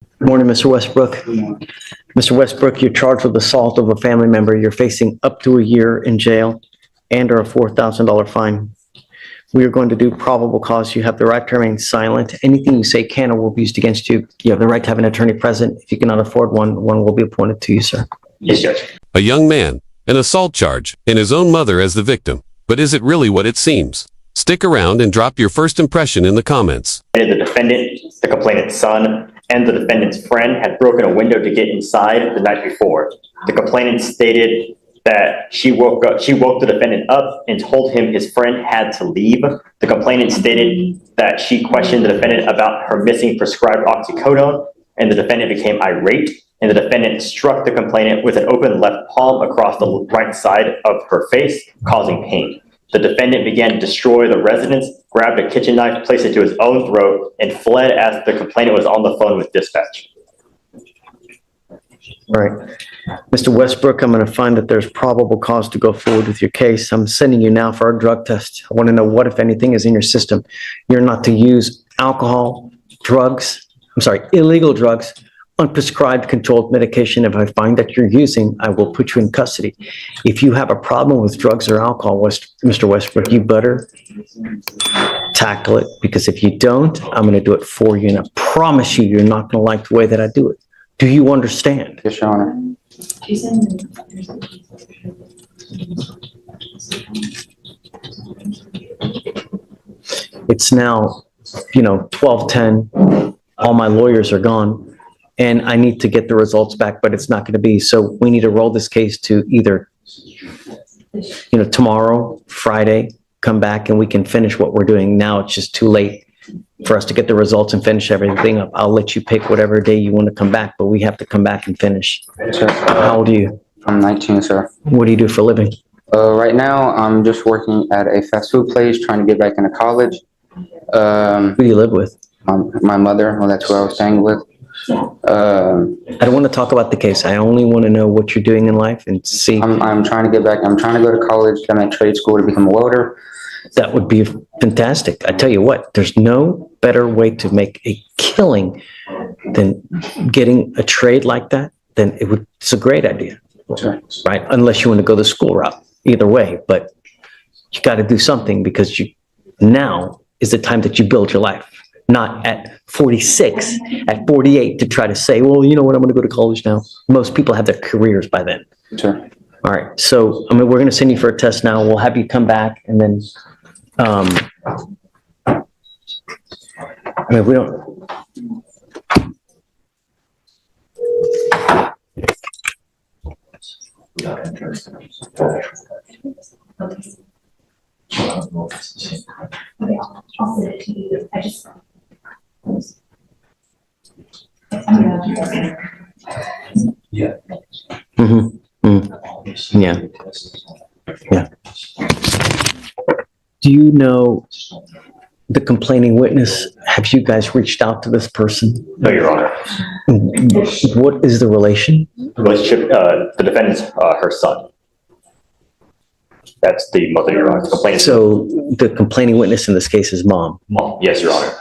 Good morning, Mr. Westbrook. Mr. Westbrook, you're charged with assault of a family member. You're facing up to a year in jail and or a $4,000 fine. We are going to do probable cause. You have the right to remain silent. Anything you say can or will be used against you. You have the right to have an attorney present. If you cannot afford one will be appointed to you, sir. Yes, Judge. A young man, an assault charge, and his own mother as the victim. But is it really what it seems? Stick around and drop your first impression in the comments. The defendant, the complainant's son, and the defendant's friend had broken a window to get inside the night before. The complainant stated that she woke the defendant up and told him his friend had to leave. The complainant stated that she questioned the defendant about her missing prescribed oxycodone, and the defendant became irate, and the defendant struck the complainant with an open left palm across the right side of her face, causing pain. The defendant began to destroy the residence, grabbed a kitchen knife, placed it to his own throat, and fled as the complainant was on the phone with dispatch. All right. Mr. Westbrook, I'm going to find that there's probable cause to go forward with your case. I'm sending you now for a drug test. I want to know what, if anything, is in your system. You're not to use alcohol, illegal drugs, unprescribed controlled medication. If I find that you're using, I will put you in custody. If you have a problem with drugs or alcohol, Mr. Westbrook, you better tackle it, because if you don't, I'm going to do it for you. And I promise you, you're not going to like the way that I do it. Do you understand? Yes, Your Honor. It's now, 12:10. All my lawyers are gone and I need to get the results back, but it's not going to be. So we need to roll this case to either, tomorrow, Friday, come back and we can finish what we're doing. Now it's just too late for us to get the results and finish everything up. I'll let you pick whatever day you want to come back, but we have to come back and finish. Sir, How old are you? I'm 19, sir. What do you do for a living? Right now, I'm just working at a fast food place, trying to get back into college. Who do you live with? My mother, well, that's who I was staying with. I don't want to talk about the case. I only want to know what you're doing in life and see. I'm trying to get back. I'm trying to go to college, get my trade school to become a welder. That would be fantastic. I tell you what, there's no better way to make a killing than getting a trade like that. It's a great idea, Sure. right? Unless you want to go the school route. Either way, but you got to do something, because now is the time that you build your life, not at 46, at 48 to try to say, well, you know what, I'm going to go to college now. Most people have their careers by then. Sure. All right. So, we're going to send you for a test now. We'll have you come back and then, we don't. Yeah. Yeah. Yeah. Do you know the complaining witness? Have you guys reached out to this person? No, Your Honor. What is the relation? The relationship, the defendant's her son. That's the mother, Your Honor. The complainant's So the complaining witness in this case is mom. mom. Yes, Your Honor.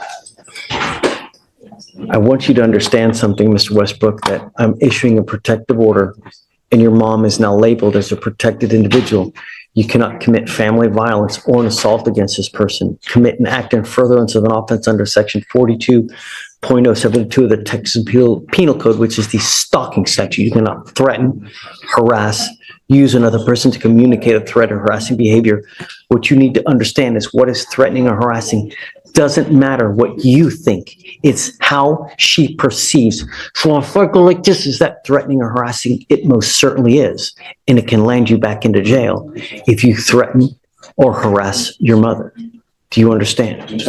I want you to understand something, Mr. Westbrook, that I'm issuing a protective order and your mom is now labeled as a protected individual. You cannot commit family violence or an assault against this person, commit an act in furtherance of an offense under section 42.072 of the Texas Penal Code, which is the stalking statute. You cannot threaten, harass, use another person to communicate a threat or harassing behavior. What you need to understand is what is threatening or harassing doesn't matter what you think. It's how she perceives. So if I go like this, is that threatening or harassing? It most certainly is. And it can land you back into jail if you threaten or harass your mother. Do you understand?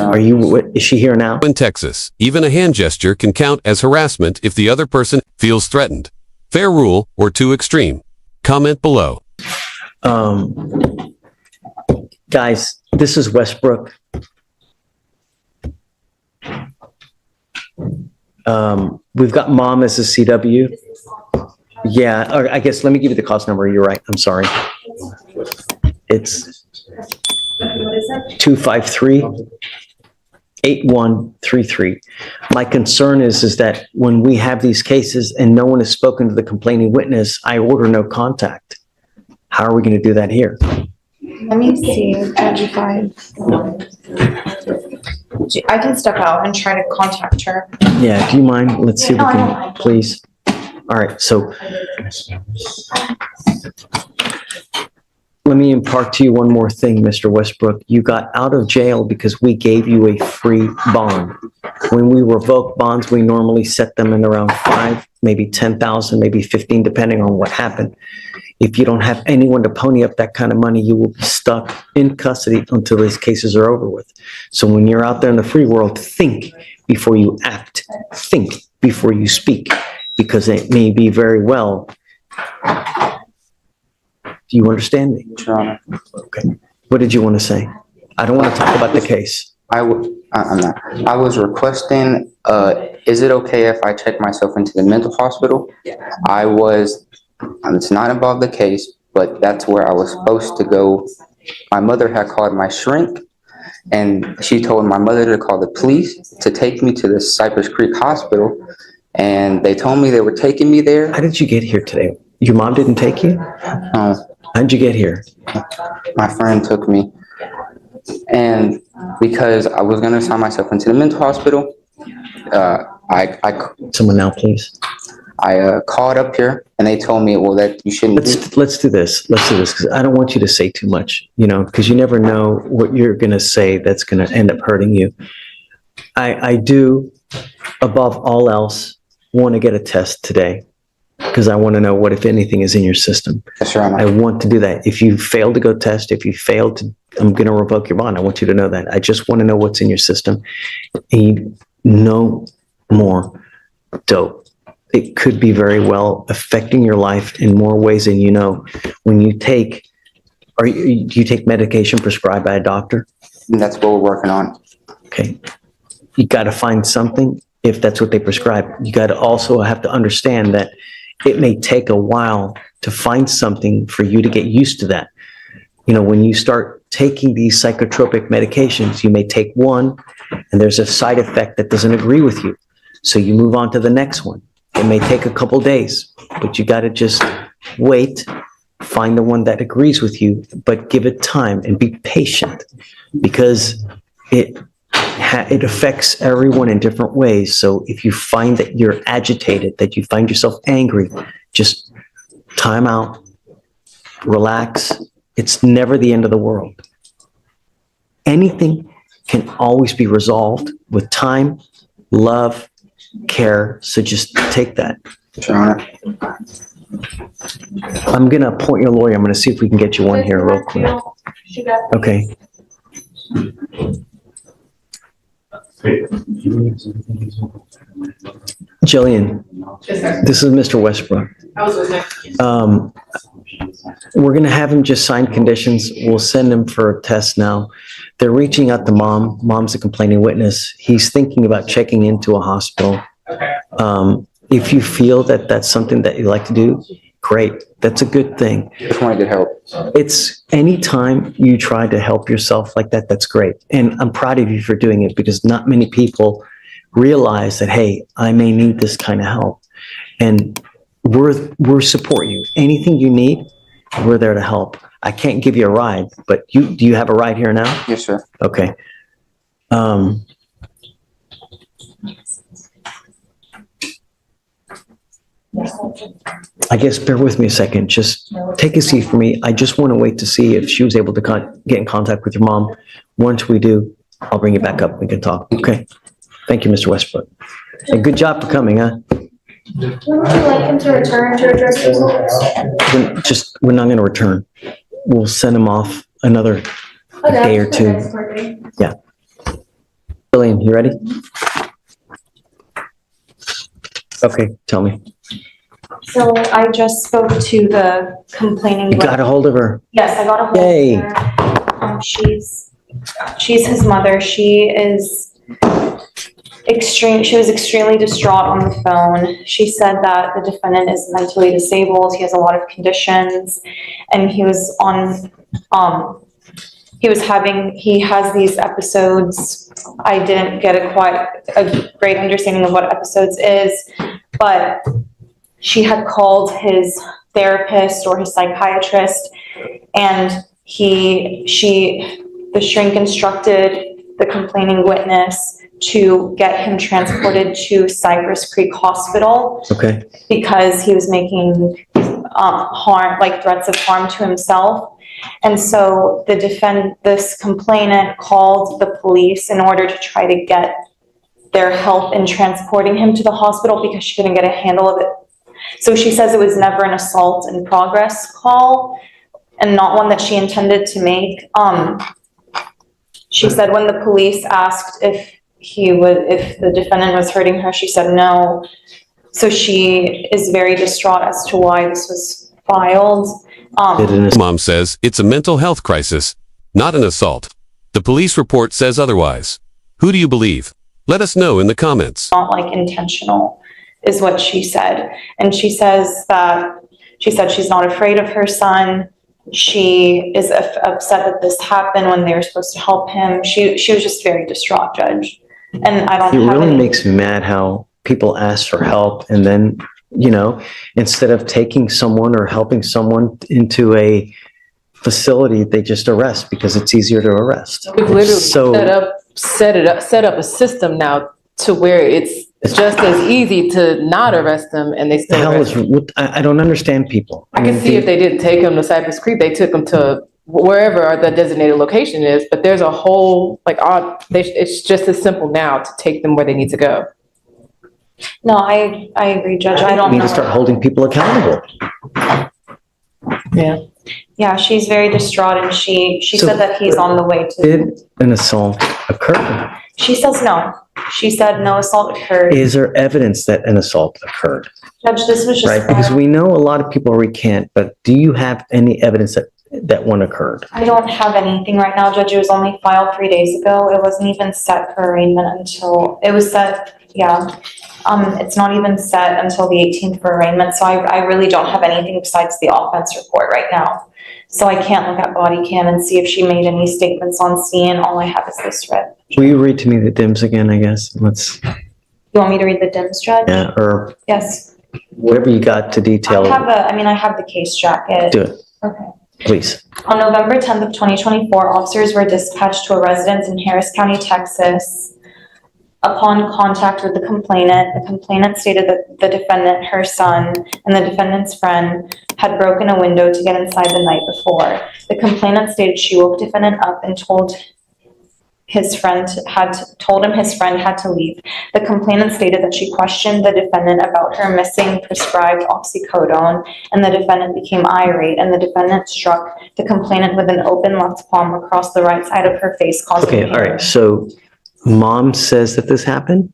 Is she here now? In Texas, even a hand gesture can count as harassment if the other person feels threatened. Fair rule or too extreme? Comment below. Guys, this is Westbrook. We've got mom as a CW. Yeah, or I guess let me give you the cost number. You're right. I'm sorry. It's 253 8133. My concern is that when we have these cases and no one has spoken to the complaining witness, I order no contact. How are we going to do that here? Let me see, Judge, if I can step out and try to contact her. Yeah, do you mind? Let's see if we No, I don't can, mind. please. All right, so let me impart to you one more thing, Mr. Westbrook. You got out of jail because we gave you a free bond. When we revoke bonds, we normally set them in around 5, maybe 10,000, maybe 15, depending on what happened. If you don't have anyone to pony up that kind of money, you will be stuck in custody until these cases are over with. So when you're out there in the free world, think before you act. Think before you speak, because it may be very well. Do you understand me? Your Honor. Okay. What did you want to say? I don't want to talk about the case. I'm not. I was requesting, is it okay if I check myself into the mental hospital? It's not involved the case, but that's where I was supposed to go. My mother had called my shrink, and she told my mother to call the police to take me to the Cypress Creek Hospital, and they told me they were taking me there. How did you get here today? Your mom didn't take you? How'd you get here? My friend took me, and because I was gonna sign myself into the mental hospital, Someone now, please. I called up here, and they told me, well, that you shouldn't be. Let's do this, because I don't want you to say too much, because you never know what you're going to say that's going to end up hurting you. I do, above all else, want to get a test today, because I want to know what, if anything, is in your system. Yes, Your Honor. I want to do that. If you fail to go test, if you fail to, I'm going to revoke your bond. I want you to know that. I just want to know what's in your system. And no more dope. It could be very well affecting your life in more ways than you know. When you take, do you take medication prescribed by a doctor? And that's what we're working on. Okay. You got to find something if that's what they prescribe. You got to also have to understand that it may take a while to find something for you to get used to that. When you start taking these psychotropic medications, you may take one and there's a side effect that doesn't agree with you. So you move on to the next one. It may take a couple days, but you got to just wait, find the one that agrees with you, but give it time and be patient, because it affects everyone in different ways. So if you find that you're agitated, that you find yourself angry, just time out, relax. It's never the end of the world. Anything can always be resolved with time, love, care. So just take that. Your Honor. I'm going to appoint your lawyer. I'm going to see if we can get you one here real quick. Okay. Jillian, this is Mr. Westbrook. We're going to have him just sign conditions. We'll send him for a test now. They're reaching out to mom. Mom's a complaining witness. He's thinking about checking into a hospital. If you feel that that's something that you like to do, great. That's a good thing. Just want to get help. It's anytime you try to help yourself like that, that's great. And I'm proud of you for doing it, because not many people realize that, hey, I may need this kind of help. And we're support you. Anything you need, we're there to help. I can't give you a ride, but do you have a ride here now? Yes, sir. Okay. I guess bear with me a second. Just take a seat for me. I just want to wait to see if she was able to get in contact with your mom. Once we do, I'll bring you back up. We can talk. Okay. Thank you, Mr. Westbrook. And good job for coming, huh? Would you like him to return to address results? We're not going to return. We'll send him off another day or two. Yeah. Jillian, you ready? Okay, tell me. So I just spoke to the complaining. You got a hold of her? Yes, I got a hold Yay. of her. She's his mother. She was extremely distraught on the phone. She said that the defendant is mentally disabled. He has a lot of conditions, and he was on he has these episodes. I didn't get quite a great understanding of what episodes is, but she had called his therapist or his psychiatrist, and the shrink instructed the complaining witness to get him transported to Cypress Creek Hospital Okay. because he was making harm, like threats of harm to himself. And so this complainant called the police in order to try to get their help in transporting him to the hospital because she couldn't get a handle of it. So she says it was never an assault in progress call and not one that she intended to make. She said when the police asked if the defendant was hurting her, she said no. So she is very distraught as to why this was filed. Mom says it's a mental health crisis, not an assault. The police report says otherwise. Who do you believe? Let us know in the comments. Not like intentional is what she said. And she said she's not afraid of her son. She is upset that this happened when they were supposed to help him. She was just very distraught, Judge. And I don't It have really any. makes me mad how people ask for help and then, instead of taking someone or helping someone into a facility, they just arrest because it's easier to arrest. We've literally So- set up a system now to where it's just as easy to not arrest them and they The still hell arrest is, them. I don't understand people. I can see if they didn't take them to Cypress Creek, they took them to wherever the designated location is, but there's a whole, it's just as simple now to take them where they need to go. No, I agree, Judge. I don't We know. need to start holding people accountable. Yeah. Yeah, she's very distraught and she So- said that he's on the way to. Did an assault occur? She says no. She said no assault occurred. Is there evidence that an assault occurred? Judge, this was just. Right? Because we know a lot of people recant, but do you have any evidence that one occurred? I don't have anything right now, Judge. It was only filed 3 days ago. It wasn't even set for arraignment until, it was set, yeah. It's not even set until the 18th for arraignment, so I really don't have anything besides the offense report right now. So I can't look at body cam and see if she made any statements on scene. All I have is this read. Will you read to me the DIMS again, I guess? You want me to read the DIMS, Judge? Yeah, or Yes. whatever you got to detail. I have the case jacket. Do it, Okay. please. On November 10th of 2024, officers were dispatched to a residence in Harris County, Texas. Upon contact with the complainant stated that the defendant, her son, and the defendant's friend had broken a window to get inside the night before. The complainant stated she woke defendant up and told him his friend had to leave. The complainant stated that she questioned the defendant about her missing prescribed oxycodone, and the defendant became irate, and the defendant struck the complainant with an open left palm across the right side of her face, causing Okay, pain. all right, so mom says that this happened?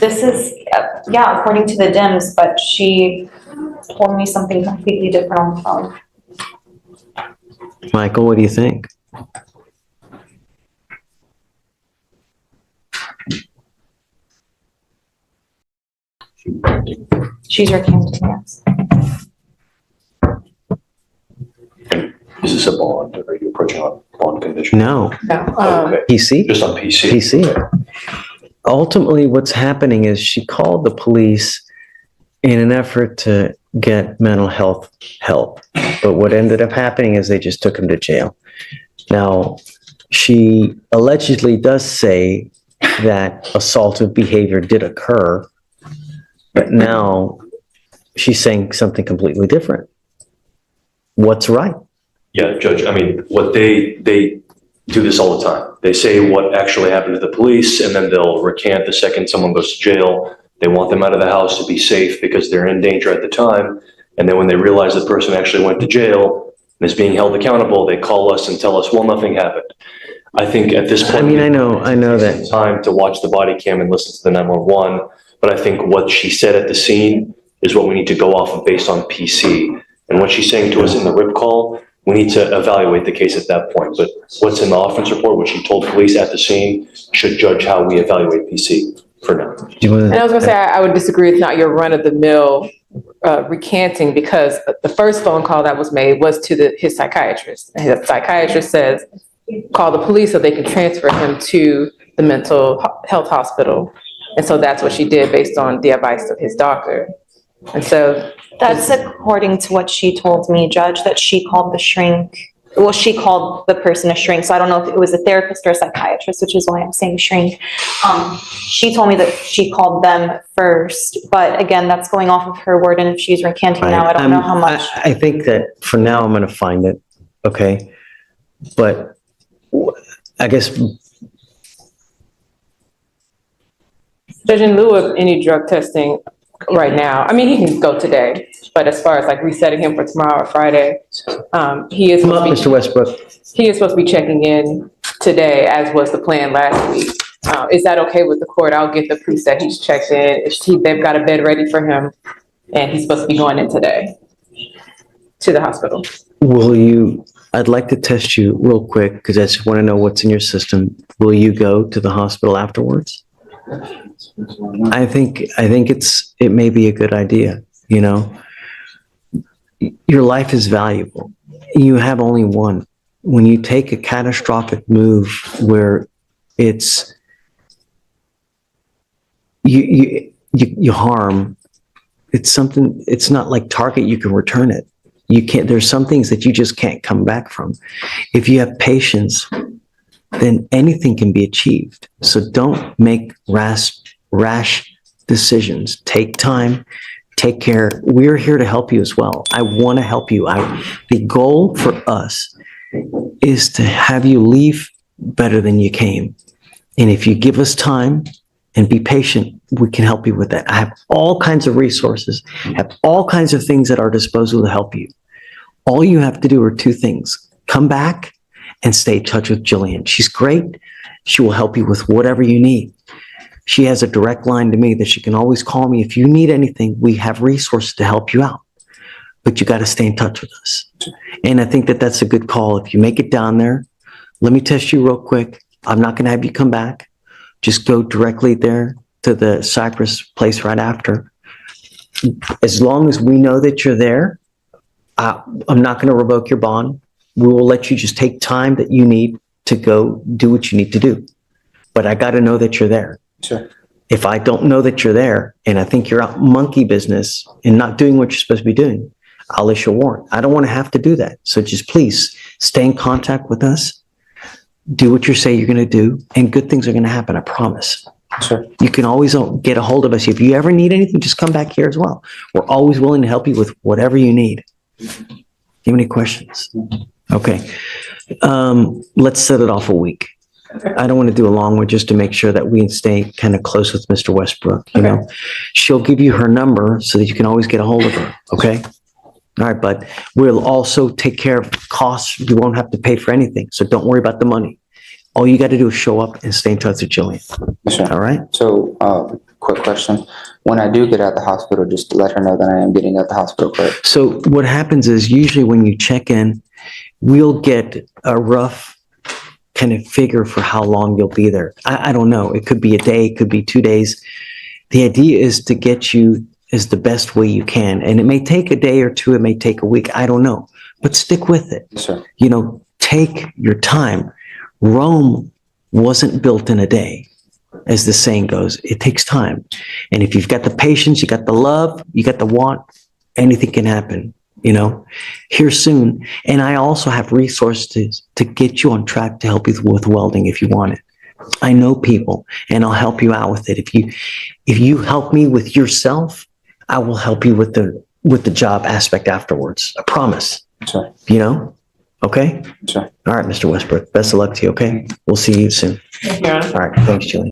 This is, yeah, according to the DIMS, but she told me something completely different on the phone. Michael, what do you think? She's recanting, yes. Is this a bond? Are you approaching a bond condition? No, No. Okay, PC? just on PC. PC. Ultimately, what's happening is she called the police in an effort to get mental health help. But what ended up happening is they just took him to jail. Now, she allegedly does say that assaultive behavior did occur, but now she's saying something completely different. What's right? Yeah, Judge, I mean, what they do this all the time. They say what actually happened to the police, and then they'll recant the second someone goes to jail. They want them out of the house to be safe because they're in danger at the time. And then when they realize the person actually went to jail and is being held accountable, they call us and tell us, well, nothing happened. I think at this point. I mean, I know that. Time to watch the body cam and listen to the 911, but I think what she said at the scene is what we need to go off of based on PC. And what she's saying to us in the RIP call, we need to evaluate the case at that point. But what's in the offense report, what she told police at the scene, should judge how we evaluate PC for now. And I was gonna say, I would disagree. It's not your run-of-the-mill recanting, because the first phone call that was made was to his psychiatrist. And his psychiatrist says call the police so they can transfer him to the mental health hospital. And so that's what she did based on the advice of his doctor. And so That's according to what she told me, Judge, that she called the shrink. Well, she called the person a shrink, so I don't know if it was a therapist or a psychiatrist, which is why I'm saying shrink. She told me that she called them first, but again, that's going off of her word, and if she's recanting now, I don't know how much. I think that for now, I'm gonna find it, okay? But I guess, Judge, in lieu of any drug testing right now, I mean, he can go today, but as far as like resetting him for tomorrow or Friday, he is come up, supposed to Mr. Westbrook. he is supposed to be checking in today, as was the plan last week. Is that okay with the court? I'll get the proof that he's checked in. They've got a bed ready for him, and he's supposed to be going in today to the hospital. I'd like to test you real quick, because I just want to know what's in your system. Will you go to the hospital afterwards? I think it may be a good idea, you know? Your life is valuable. You have only one. When you take a catastrophic move where it's, you harm, it's something, it's not like Target, you can return it. You can't, there's some things that you just can't come back from. If you have patience, then anything can be achieved. So don't make rash decisions. Take time, take care. We're here to help you as well. I want to help you. The goal for us is to have you leave better than you came. And if you give us time and be patient, we can help you with that. I have all kinds of resources, have all kinds of things at our disposal to help you. All you have to do are two things. Come back and stay in touch with Jillian. She's great. She will help you with whatever you need. She has a direct line to me that she can always call me. If you need anything, we have resources to help you out. But you got to stay in touch with us. And I think that that's a good call. If you make it down there, let me test you real quick. I'm not going to have you come back. Just go directly there to the Cypress place right after. As long as we know that you're there, I'm not going to revoke your bond. We will let you just take time that you need to go do what you need to do. But I got to know that you're there. Sure. If I don't know that you're there and I think you're out monkey business and not doing what you're supposed to be doing, I'll issue a warrant. I don't want to have to do that. So just please stay in contact with us. Do what you say you're going to do, and good things are going to happen. I promise. Sure. You can always get a hold of us. If you ever need anything, just come back here as well. We're always willing to help you with whatever you need. Do you have any questions? Okay. Let's set it off a week. I don't want to do a long one just to make sure that we stay kind of close with Mr. Westbrook. You know, she'll give you her number so that you can always get a hold of her. Okay. All right. But we'll also take care of costs. You won't have to pay for anything. So don't worry about the money. All you got to do is show up and stay in touch with Jillian. Sure. All right. So, quick question. When I do get out of the hospital, just to let her know that I am getting out of the hospital, correct? So what happens is usually when you check in, we'll get a rough kind of figure for how long you'll be there. I don't know. It could be a day, it could be 2 days. The idea is to get you as the best way you can. And it may take a day or two, it may take a week. I don't know. But stick with it. Sure. You know, take your time. Rome wasn't built in a day, as the saying goes. It takes time. And if you've got the patience, you got the love, you got the want, anything can happen, you know, here soon. And I also have resources to get you on track to help you with welding if you want it. I know people and I'll help you out with it. If you help me with yourself, I will help you with the job aspect afterwards. I promise. Sure. You know? Okay? Sure. All right, Mr. Westbrook. Best of luck to you, okay? We'll see you soon. Yeah. All right. Thanks, Julie.